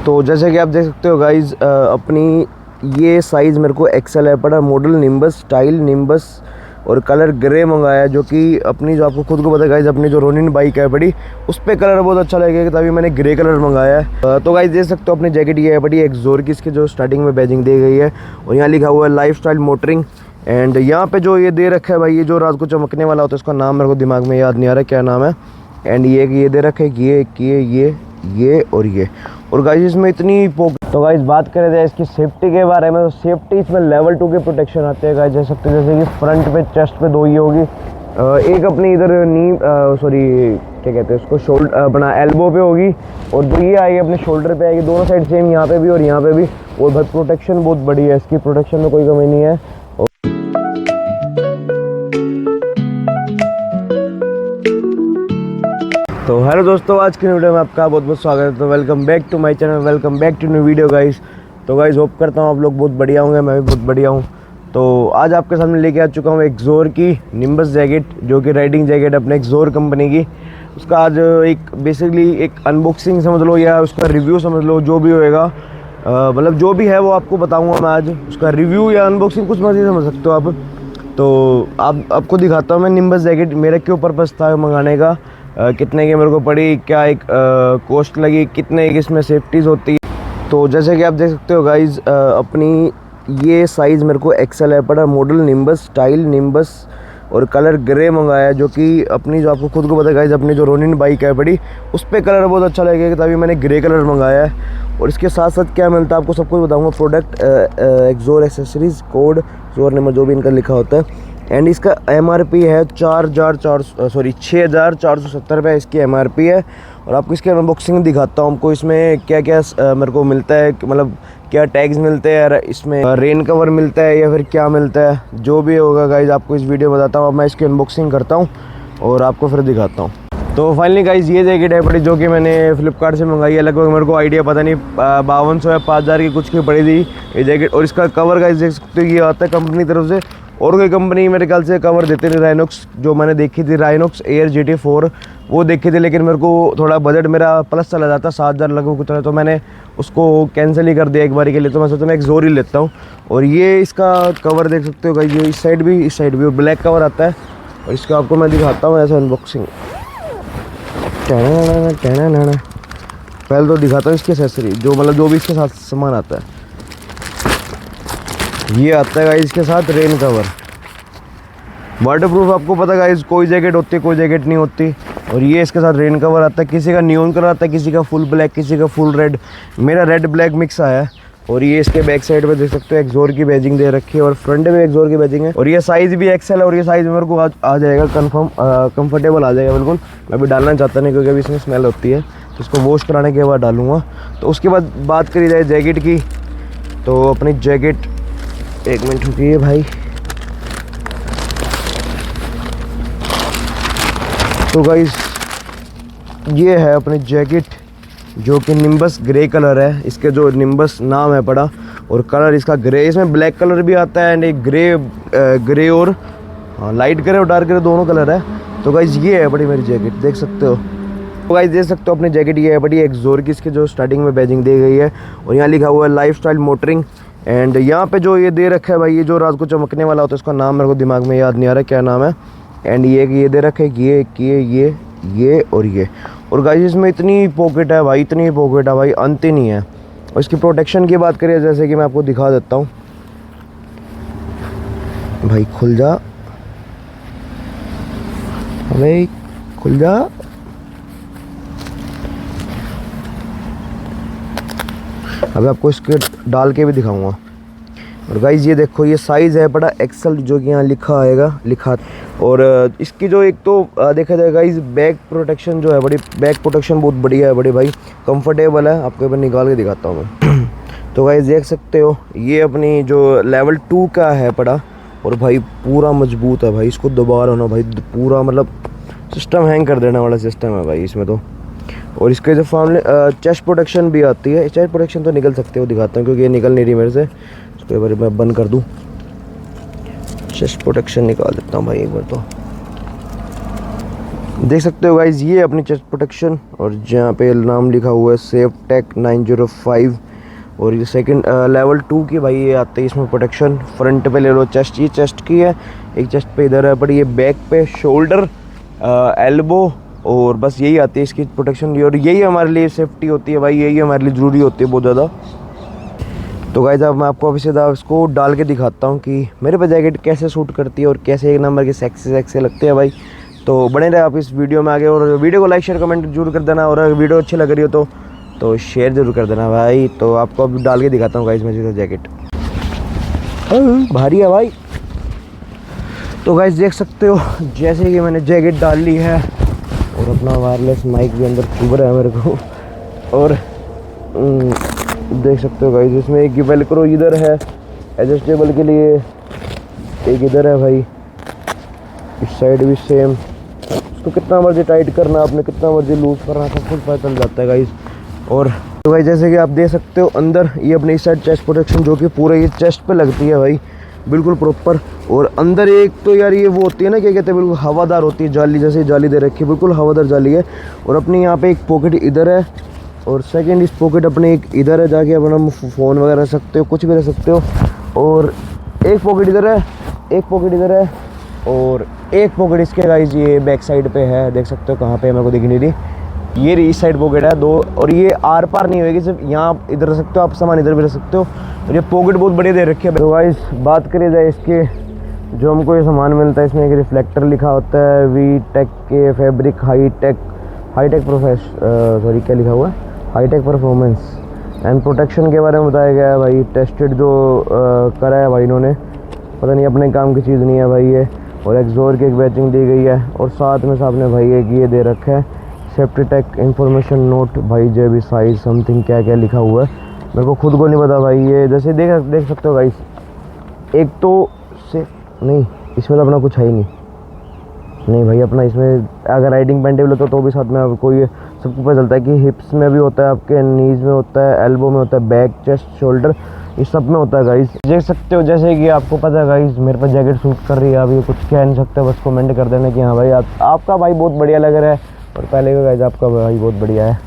तो जैसे कि आप देख सकते हो गाइज़, अपनी ये साइज़ मेरे को एक्सेल है पड़ा। मॉडल निम्बस, स्टाइल निम्बस और कलर ग्रे मंगाया, जो कि अपनी जो आपको खुद को पता है गाइज़, अपनी जो रोनिन बाइक है बड़ी, उस पर कलर बहुत अच्छा लगेगा, तभी मैंने ग्रे कलर मंगाया है। तो गाइज़ देख सकते हो अपनी जैकेट ये है बड़ी एक्सोर की, इसके जो स्टार्टिंग में बैजिंग दी गई है और यहाँ लिखा हुआ है लाइफ स्टाइल मोटरिंग। एंड यहाँ पे जो ये दे रखा है भाई, ये जो रात को चमकने वाला होता है, उसका नाम मेरे को दिमाग में याद नहीं आ रहा क्या नाम है। एंड ये दे रखा है ये और ये। और गाइस इसमें इतनी तो गाइस बात करें जाए इसकी सेफ्टी के बारे में, तो सेफ्टी इसमें लेवल 2 के प्रोटेक्शन आते हैं गाइस, जैसे कि फ्रंट पे चेस्ट पे 2 ही होगी, एक अपनी इधर नी क्या कहते हैं उसको, शोल्डर अपना एल्बो पे होगी, और 2 ये आएगी अपने शोल्डर पे आएगी, दोनों साइड सेम, यहाँ पे भी और यहाँ पे भी। और भाई प्रोटेक्शन बहुत बड़ी है इसकी, प्रोटेक्शन में कोई कमी नहीं है। तो हेलो दोस्तों, आज की वीडियो में आपका बहुत बहुत स्वागत है। तो welcome back to my channel, welcome back to new video guys. तो गाइस होप करता हूँ आप लोग बहुत बढ़िया होंगे, मैं भी बहुत बढ़िया हूँ। तो आज आपके सामने लेके आ चुका हूँ एक्सोर की निम्बस जैकेट, जो कि राइडिंग जैकेट अपने एक्सोर कंपनी की। उसका आज एक बेसिकली एक अनबॉक्सिंग समझ लो या उसका रिव्यू समझ लो, जो भी होएगा, मतलब जो भी है वो आपको बताऊँगा मैं आज। उसका रिव्यू या अनबॉक्सिंग कुछ मर्जी समझ सकते हो आप। तो आपको दिखाता हूँ मैं निम्बस जैकेट मेरे क्यों पर्पज़ था मंगाने का, कितने की मेरे को पड़ी, क्या एक कॉस्ट लगी, कितने की इसमें सेफ्टीज़ होती है। तो जैसे कि आप देख सकते हो गाइज़, अपनी ये साइज़ मेरे को एक्सेल है पड़ा। मॉडल निम्बस, स्टाइल निम्बस और कलर ग्रे मंगाया, जो कि अपनी जो आपको खुद को पता है गाइज़, अपनी जो रोनिन बाइक है बड़ी, उस पर कलर बहुत अच्छा लगेगा, तभी मैंने ग्रे कलर मंगाया है। और इसके साथ साथ क्या मिलता है आपको सब कुछ बताऊँगा। प्रोडक्ट एक्सोर एक्सेसरीज़ कोड जोर नंबर जो भी इनका लिखा होता है। एंड इसका MRP है 6,470 रुपये इसकी MRP है। और आपको इसके अनबॉक्सिंग दिखाता हूँ आपको, इसमें क्या क्या मेरे को मिलता है, मतलब क्या टैग्स मिलते हैं, इसमें रेन कवर मिलता है या फिर क्या मिलता है, जो भी होगा गाइज आपको इस वीडियो में बताता हूँ। अब मैं इसकी अनबॉक्सिंग करता हूँ और आपको फिर दिखाता हूँ। तो फाइनली गाइज ये जैकेट है बड़ी, जो कि मैंने फ्लिपकार्ट से मंगाई है। लगभग मेरे को आइडिया पता नहीं 5200 या 5000 की कुछ की पड़ी थी ये जैकेट। और इसका कवर गाइज देख सकते हो, ये आता है कंपनी की तरफ से, और कोई कंपनी मेरे ख्याल से कवर देते नहीं। राइनॉक्स जो मैंने देखी थी, राइनॉक्स एयर GT4 वो देखी थी, लेकिन मेरे को थोड़ा बजट मेरा प्लस चला जाता, 7000 लगभग कुछ, तो मैंने उसको कैंसिल ही कर दिया एक बार के लिए। तो मैं सोचा मैं एक्सोर ही लेता हूँ। और ये इसका कवर देख सकते हो गाइस, ये इस साइड भी ब्लैक कवर आता है। और इसका आपको मैं दिखाता हूँ ऐसा अनबॉक्सिंग। पहले तो दिखाता हूँ इसकी एक्सेसरी, जो भी इसके साथ सामान आता है। ये आता है गाइस इसके साथ रेन कवर, वाटरप्रूफ। आपको पता है गाइस, कोई जैकेट होती है कोई जैकेट नहीं होती। और ये इसके साथ रेन कवर आता है, किसी का नियॉन कलर आता है, किसी का फुल ब्लैक, किसी का फुल रेड। मेरा रेड ब्लैक मिक्स आया है। और ये इसके बैक साइड पे देख सकते हो एक्सोर की बैजिंग दे रखी है, और फ्रंट में एक्सोर की बैजिंग है। और ये साइज़ भी एक्सेल है, और ये साइज़ मेरे को आ जाएगा कंफर्टेबल आ जाएगा बिल्कुल। मैं अभी डालना चाहता नहीं क्योंकि अभी इसमें स्मेल होती है, तो इसको वॉश कराने के बाद डालूँगा। तो उसके बाद बात करी जाए जैकेट की, तो अपनी जैकेट, एक मिनट रुकिए भाई। तो गाइस ये है अपनी जैकेट, जो कि निम्बस ग्रे कलर है, इसके जो निम्बस नाम है पड़ा, और कलर इसका ग्रे। इसमें ब्लैक कलर भी आता है एंड एक ग्रे और लाइट ग्रे और डार्क ग्रे दोनों कलर है। तो गाइस ये है बड़ी मेरी जैकेट, देख सकते हो। तो गाइस देख सकते हो अपनी जैकेट ये है बड़ी एक्सोर की, इसके जो स्टार्टिंग में बैजिंग दी गई है, और यहाँ लिखा हुआ है लाइफ स्टाइल मोटरिंग। एंड यहाँ पे जो ये दे रखा है भाई, ये जो रात को चमकने वाला होता है, उसका नाम मेरे को दिमाग में याद नहीं आ रहा क्या नाम है। एंड ये दे रखा है ये और ये। और गाइस इसमें इतनी पॉकेट है भाई, इतनी पॉकेट है भाई, अंत ही नहीं है। और इसकी प्रोटेक्शन की बात करें, जैसे कि मैं आपको दिखा देता हूँ भाई। खुल जा भाई, खुल जा। अभी आपको इसके डाल के भी दिखाऊंगा। और गाइज ये देखो, ये साइज़ है बड़ा एक्सेल, जो कि यहाँ लिखा। और इसकी जो एक तो देखा जाए गाइज, बैक प्रोटेक्शन जो है बड़ी, बैक प्रोटेक्शन बहुत बढ़िया है बड़ी भाई, कंफर्टेबल है। आपको एक बार निकाल के दिखाता हूँ मैं। तो गाइज देख सकते हो, ये अपनी जो लेवल 2 का है पड़ा, और भाई पूरा मजबूत है भाई। इसको दबा रहा ना भाई, पूरा मतलब सिस्टम हैंग कर देने वाला सिस्टम है भाई इसमें तो। और इसके जो फॉर्मले चेस्ट प्रोटेक्शन भी आती है। चेस्ट प्रोटेक्शन तो निकल सकते हो, दिखाता हूँ क्योंकि ये निकल नहीं रही मेरे से। इसको एक बार मैं बंद कर दूँ, चेस्ट प्रोटेक्शन निकाल देता हूँ भाई एक बार। तो देख सकते हो गाइज, ये अपनी चेस्ट प्रोटेक्शन और जहाँ पे नाम लिखा हुआ है सेफ टेक 905। और ये सेकंड लेवल 2 की भाई ये आते हैं इसमें प्रोटेक्शन। फ्रंट पे ले लो चेस्ट, ये चेस्ट की है, एक चेस्ट पे इधर है, पर ये बैक पे शोल्डर, एल्बो और बस यही आती है इसकी प्रोटेक्शन। और यही हमारे लिए सेफ्टी होती है भाई, यही हमारे लिए ज़रूरी होती है बहुत ज़्यादा। तो गाइस अब मैं आपको अभी सीधा इसको डाल के दिखाता हूँ कि मेरे पे जैकेट कैसे सूट करती है और कैसे एक नंबर के सेक्सी लगते हैं भाई। तो बने रहे आप इस वीडियो में आगे, और वीडियो को लाइक शेयर कमेंट जरूर कर देना, और अगर वीडियो अच्छी लग रही हो तो शेयर जरूर कर देना भाई। तो आपको अब डाल के दिखाता हूँ गाइस मैं सीधा जैकेट। भारी है भाई। तो गाइस देख सकते हो जैसे कि मैंने जैकेट डाल ली है और अपना वायरलेस माइक भी अंदर चुभ रहा है मेरे को। और देख सकते हो गाइस इसमें एक वेलक्रो इधर है एडजस्टेबल के लिए, एक इधर है भाई, इस साइड भी सेम। इसको कितना मर्जी टाइट करना आपने, कितना मर्जी लूज करना, सब कुछ पता चल जाता है गाइस। और तो भाई जैसे कि आप देख सकते हो अंदर ये अपनी इस साइड चेस्ट प्रोटेक्शन जो कि पूरे ये चेस्ट पे लगती है भाई, बिल्कुल प्रॉपर। और अंदर एक तो यार ये वो होती है ना, क्या कहते हैं, बिल्कुल हवादार होती है, जाली जैसे जाली दे रखी है, बिल्कुल हवादार जाली है। और अपनी यहाँ पे एक पॉकेट इधर है, और सेकंड इस पॉकेट अपने एक इधर है, जाके अपना फ़ोन वगैरह रख सकते हो, कुछ भी रख सकते हो। और एक पॉकेट इधर है, एक पॉकेट इधर है, और एक पॉकेट इसके गाइस ये बैक साइड पे है। देख सकते हो कहाँ पे है, मेरे को दिख नहीं रही। ये इस साइड पॉकेट है दो, और ये आर पार नहीं होगी, सिर्फ यहाँ इधर रख सकते हो आप, सामान इधर भी रख सकते हो। और ये पॉकेट बहुत बढ़िया दे रखी है। तो गाइस बात करिए जाए इसके, जो हमको ये सामान मिलता है, इसमें एक रिफ्लेक्टर लिखा होता है वी टेक के फैब्रिक हाई टेक सॉरी क्या लिखा हुआ है, high tech performance and protection के बारे में बताया गया है भाई। टेस्टेड जो करा है भाई इन्होंने, पता नहीं अपने काम की चीज़ नहीं है भाई ये। और एक्सोर की एक बैचिंग दी गई है, और साथ में सामने भाई एक ये दे रखा है सेफ्टी टेक इंफॉर्मेशन नोट भाई, जे बी साइज समथिंग क्या क्या लिखा हुआ है, मेरे को खुद को नहीं पता भाई। ये जैसे देख सकते हो गाइस, एक तो से नहीं, इसमें तो अपना कुछ है ही नहीं भाई। अपना इसमें अगर राइडिंग पैंट भी तो भी साथ में आपको ये सबको पता चलता है कि हिप्स में भी होता है, आपके नीज में होता है, एल्बो में होता है, बैक चेस्ट शोल्डर इस सब में होता है गाइस। देख सकते हो जैसे कि आपको पता है गाइस, मेरे पास जैकेट सूट कर रही है। आप ये कुछ कह नहीं सकते, बस कमेंट कर देना कि हाँ भाई आपका भाई बहुत बढ़िया लग रहा है, और पहले का गाइस आपका भाई बहुत बढ़िया है।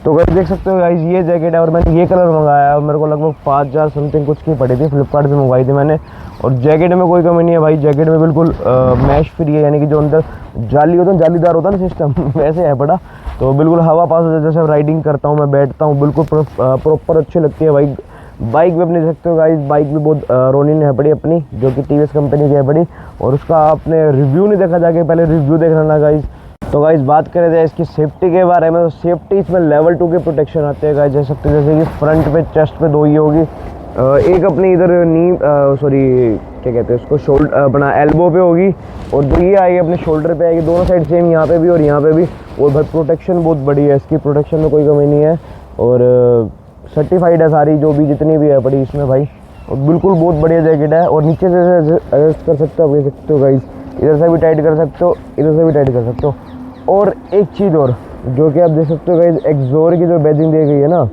तो गाइस देख सकते हो गाइस ये जैकेट है, और मैंने ये कलर मंगाया है, और मेरे को लगभग 5000 समथिंग कुछ की पड़ी थी, फ्लिपकार्ट से मंगवाई थी मैंने। और जैकेट में कोई कमी नहीं है भाई, जैकेट में बिल्कुल मैश फ्री है, यानी कि जो अंदर जाली होता है, जालीदार होता है ना सिस्टम वैसे है बड़ा। तो बिल्कुल हवा पास होता है, जैसे राइडिंग करता हूँ मैं, बैठता हूँ, बिल्कुल प्रॉपर अच्छी लगती है भाई। बाइक भी अपने देख सकते हो गाइस, बाइक भी बहुत रोनिन है बड़ी अपनी, जो कि टीवीएस कंपनी की है बड़ी। और उसका आपने रिव्यू नहीं देखा, जाके पहले रिव्यू देख लेना गाइस। तो गाइस बात करें जाए इसकी सेफ्टी के बारे में, तो सेफ्टी इसमें लेवल 2 के प्रोटेक्शन आते हैं गाइस। जैसे कि फ्रंट पे चेस्ट पे दो ही होगी, एक अपनी इधर नी सॉरी क्या कहते हैं उसको, शोल्डर अपना एल्बो पे होगी, और दो ये आएगी अपने शोल्डर पे आएगी, दोनों साइड सेम, यहाँ पे भी और यहाँ पे भी। और भाई प्रोटेक्शन बहुत बड़ी है इसकी, प्रोटेक्शन में कोई कमी नहीं है, और सर्टिफाइड है सारी जो भी जितनी भी है पड़ी इसमें भाई। और बिल्कुल बहुत बढ़िया जैकेट है। और नीचे से एडजस्ट कर सकते हो, आप देख सकते हो गाइस, इधर से भी टाइट कर सकते हो, इधर से भी टाइट कर सकते हो। और एक चीज़ और जो कि आप देख सकते हो गाइस, एक्सोर की जो बैजिंग दी गई है ना,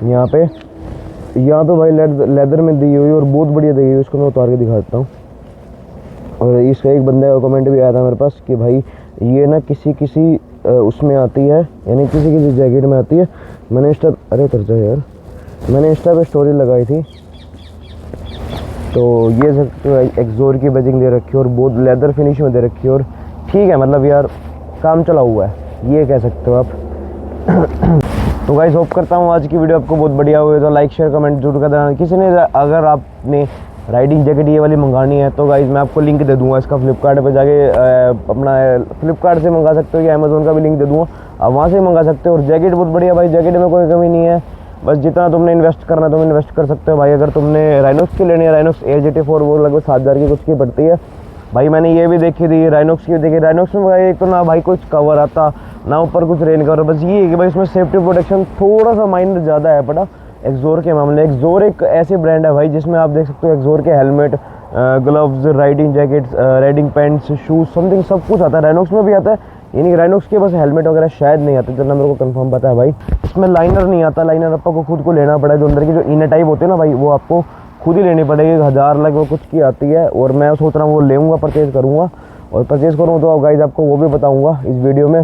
यहाँ पे भाई लेदर में दी हुई, और बहुत बढ़िया दी हुई, उसको मैं उतार के दिखा देता हूँ। और इसका एक बंदे का कमेंट भी आया था मेरे पास कि भाई ये ना किसी उसमें आती है, यानी किसी जैकेट में आती है। मैंने इंस्टा पे स्टोरी लगाई थी, तो ये एक्सोर की बैजिंग दे रखी है, और बहुत लेदर फिनिश में दे रखी है, और ठीक है, मतलब यार काम चला हुआ है, ये कह सकते हो आप। तो गाइस होप करता हूँ आज की वीडियो आपको बहुत बढ़िया हुई, तो लाइक शेयर कमेंट जरूर कर देना। किसी ने अगर आपने राइडिंग जैकेट ये वाली मंगानी है, तो गाइस मैं आपको लिंक दे दूंगा इसका, फ्लिपकार्ट पे जाके अपना फ्लिपकार्ट से मंगा सकते हो, या अमेज़ोन का भी लिंक दे दूँगा, आप वहाँ से मंगा सकते हो। और जैकेट बहुत बढ़िया भाई, जैकेट में कोई कमी नहीं है, बस जितना तुमने इन्वेस्ट करना है तुम इन्वेस्ट कर सकते हो भाई। अगर तुमने राइनॉक्स की लेनी है, राइनॉक्स Air GT4, वो लगभग 7000 की कुछ की पड़ती है भाई। मैंने ये भी देखी थी, राइनॉक्स की देखी, राइनॉक्स में भाई एक तो ना भाई कुछ कवर आता ना ऊपर कुछ रेन कवर, बस ये है कि भाई इसमें सेफ्टी प्रोटेक्शन थोड़ा सा माइनर ज़्यादा है पड़ा एक्सोर के मामले। एक्सोर एक ऐसी ब्रांड है भाई जिसमें आप देख सकते हो एक्सोर के helmet, gloves, riding jackets, riding pants, shoes something सब कुछ आता है। राइनॉक्स में भी आता है, यानी राइनॉक्स के बस हेलमेट वगैरह शायद नहीं आते, जितना मेरे को कंफर्म पता है भाई। इसमें लाइनर नहीं आता, लाइनर आपको खुद को लेना पड़ेगा, जो अंदर की जो इनर टाइप होती है ना भाई, वो आपको खुद ही लेनी पड़ेगी, 1000 लग वो कुछ की आती है, और मैं सोच रहा हूँ वो लेऊँगा, परचेज करूँगा। और परचेज़ करूँ तो गाइस आपको वो भी बताऊँगा इस वीडियो में।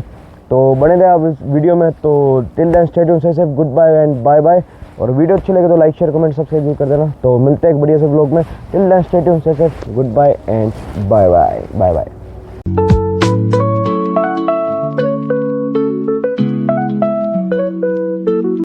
तो बने रहे आप इस वीडियो में। तो till then stay tuned, stay safe, goodbye and bye bye. और वीडियो अच्छी लगे तो लाइक शेयर कमेंट सब्सक्राइब भी कर देना। तो मिलते हैं एक बढ़िया से ब्लॉग में। Till then stay tuned, stay safe, goodbye and bye bye bye bye.